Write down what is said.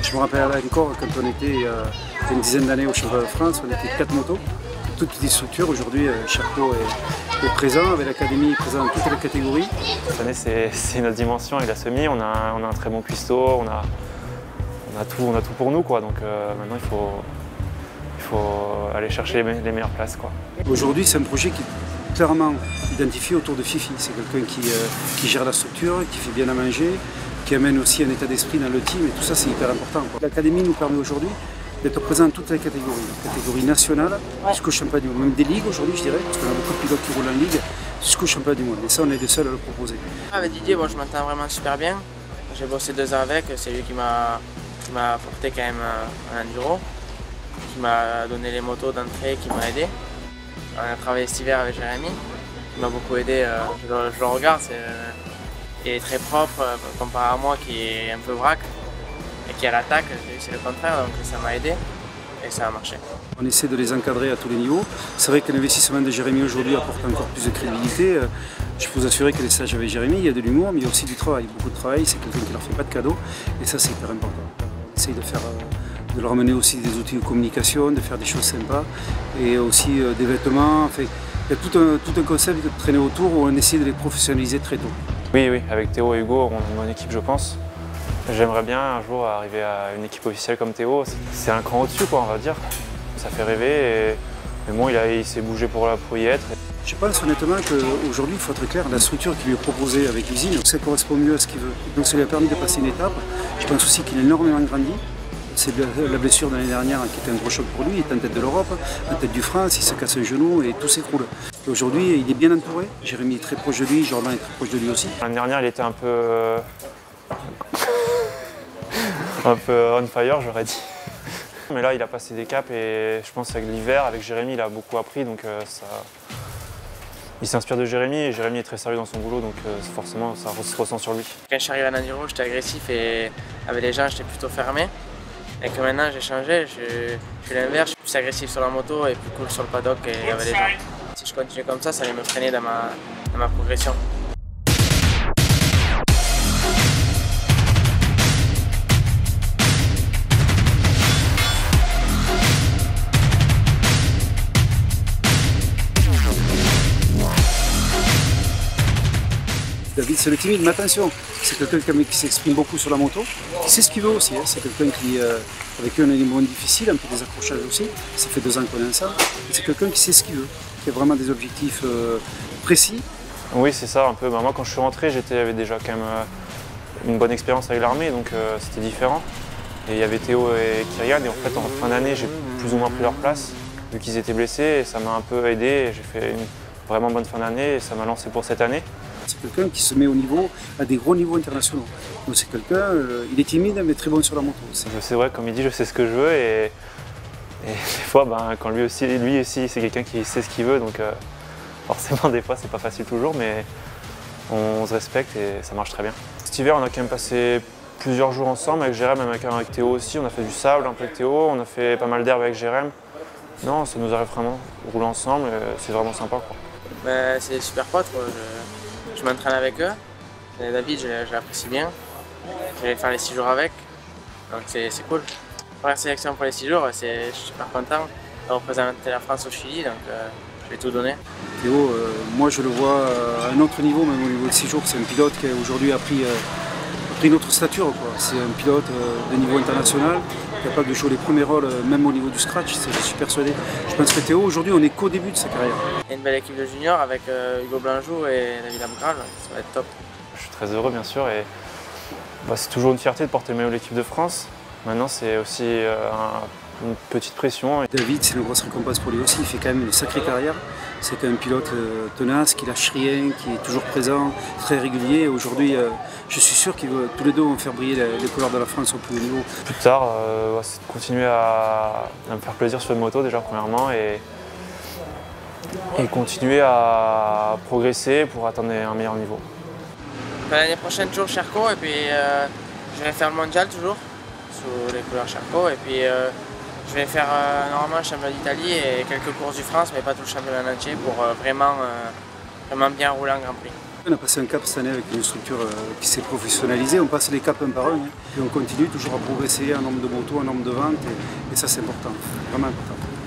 Je me rappelle encore quand on était il y a une dizaine d'années au championnat de France, on était 4 motos, toutes petites structures. Aujourd'hui, Charcot est présent, avec l'académie est présent dans toutes les catégories. Cette année, c'est notre dimension avec la semi. On a un très bon cuistot, on a tout pour nous, quoi. Donc maintenant, il faut aller chercher les meilleures places, quoi. Aujourd'hui, c'est un projet qui est clairement identifié autour de Fifi. C'est quelqu'un qui gère la structure, qui fait bien à manger, qui amène aussi un état d'esprit dans le team, et tout ça, c'est hyper important. L'académie nous permet aujourd'hui d'être présent dans toutes les catégories nationales, jusqu'au championnat du monde, même des ligues aujourd'hui, je dirais, parce qu'on a beaucoup de pilotes qui roulent en ligue, jusqu'au championnat du monde. Et ça, on est les seuls à le proposer. Avec Didier, bon, je m'entends vraiment super bien. J'ai bossé 2 ans avec, c'est lui qui m'a apporté quand même un enduro, qui m'a donné les motos d'entrée, qui m'a aidé. On a travaillé cet hiver avec Jérémy, qui m'a beaucoup aidé. Je le regarde, il est très propre comparé à moi qui est un peu vrac et qui a l'attaque. C'est le contraire, donc ça m'a aidé et ça a marché. On essaie de les encadrer à tous les niveaux. C'est vrai que l'investissement de Jérémy aujourd'hui apporte encore plus de crédibilité. Je peux vous assurer que les stages avec Jérémy, il y a de l'humour, mais il y a aussi du travail, beaucoup de travail. C'est quelqu'un qui ne leur fait pas de cadeaux et ça, c'est hyper important. On essaie de leur amener aussi des outils de communication, de faire des choses sympas et aussi des vêtements. Enfin, il y a tout un concept de traîner autour où on essaie de les professionnaliser très tôt. Oui, avec Théo et Hugo, on est une bonne équipe, je pense. J'aimerais bien un jour arriver à une équipe officielle comme Théo. C'est un cran au-dessus, quoi, on va dire. Ça fait rêver, mais bon, il s'est bougé pour y être. Je pense honnêtement qu'aujourd'hui, il faut être clair, la structure qui lui est proposée avec l'usine, ça correspond mieux à ce qu'il veut. Donc ça lui a permis de passer une étape. Je pense aussi qu'il a énormément grandi. C'est la blessure de l'année dernière qui était un gros choc pour lui. Il est en tête de l'Europe, en tête du France, il se casse un genou et tout s'écroule. Aujourd'hui, il est bien entouré. Jérémy est très proche de lui, Jordan est très proche de lui aussi. L'année dernière, il était un peu on fire, j'aurais dit. Mais là, il a passé des caps et je pense qu'avec l'hiver, avec Jérémy, il a beaucoup appris. Donc il s'inspire de Jérémy et Jérémy est très sérieux dans son boulot, donc forcément, ça se ressent sur lui. Quand je suis arrivé à Nandiro, j'étais agressif et avec les gens, j'étais plutôt fermé. Et que maintenant j'ai changé, je suis l'inverse, je suis plus agressif sur la moto et plus cool sur le paddock et avec les gens. Si je continue comme ça allait me freiner dans ma progression. David, c'est le timide, mais attention, c'est quelqu'un qui s'exprime beaucoup sur la moto, qui sait ce qu'il veut aussi. Hein. C'est quelqu'un avec qui on a des moments difficiles, un peu des accrochages aussi. Ça fait 2 ans qu'on est ensemble. C'est quelqu'un qui sait ce qu'il veut, qui a vraiment des objectifs précis. Oui, c'est ça, un peu. Moi, quand je suis rentré, j'avais déjà quand même une bonne expérience avec l'armée, donc c'était différent. Et il y avait Théo et Kyrian, et en fait, en fin d'année, j'ai plus ou moins pris leur place, vu qu'ils étaient blessés, et ça m'a un peu aidé. J'ai fait une vraiment bonne fin d'année, et ça m'a lancé pour cette année. C'est quelqu'un qui se met au niveau, à des gros niveaux internationaux. Donc c'est quelqu'un, il est timide mais très bon sur la moto. C'est vrai, comme il dit, je sais ce que je veux et des fois, quand lui aussi c'est quelqu'un qui sait ce qu'il veut, donc forcément des fois c'est pas facile toujours, mais on se respecte et ça marche très bien. Cet hiver, on a quand même passé plusieurs jours ensemble avec Jérém, avec Théo aussi. On a fait du sable un peu avec Théo, on a fait pas mal d'herbe avec Jérém. Non, ça nous arrive vraiment de rouler ensemble, c'est vraiment sympa, quoi. C'est des super potes, quoi. Je m'entraîne avec eux. Et David, je l'apprécie bien. Je vais faire les 6 jours avec, donc c'est cool. Première sélection pour les 6 jours, je suis super content de représenter la France au Chili, donc je vais tout donner. Théo, moi je le vois à un autre niveau, même au niveau de 6 jours. C'est un pilote qui aujourd'hui a pris une autre stature. C'est un pilote de niveau international, capable de jouer les premiers rôles, même au niveau du scratch, je suis persuadé. Je pense que Théo, aujourd'hui, on n'est qu'au début de sa carrière. Il y a une belle équipe de juniors avec Hugo Blanjou et David Amgral, ça va être top. Je suis très heureux, bien sûr, et c'est toujours une fierté de porter le maillot de l'équipe de France. Maintenant, c'est aussi une petite pression. David, c'est une grosse récompense pour lui aussi. Il fait quand même une sacrée carrière. C'est quand même un pilote tenace, qui lâche rien, qui est toujours présent, très régulier. Aujourd'hui, je suis sûr qu'ils tous les deux vont faire briller les couleurs de la France au plus haut niveau. Plus tard, c'est de continuer à me faire plaisir sur une moto déjà premièrement et continuer à progresser pour atteindre un meilleur niveau. L'année prochaine, toujours Charcot, et puis je vais faire le mondial toujours, sous les couleurs Charcot, et puis je vais faire normalement le championnat d'Italie et quelques courses du France, mais pas tout le championnat entier pour vraiment bien rouler en Grand Prix. On a passé un cap cette année avec une structure qui s'est professionnalisée. On passe les caps un par un, hein, et on continue toujours à progresser en nombre de motos, en nombre de ventes, et ça c'est important, vraiment important.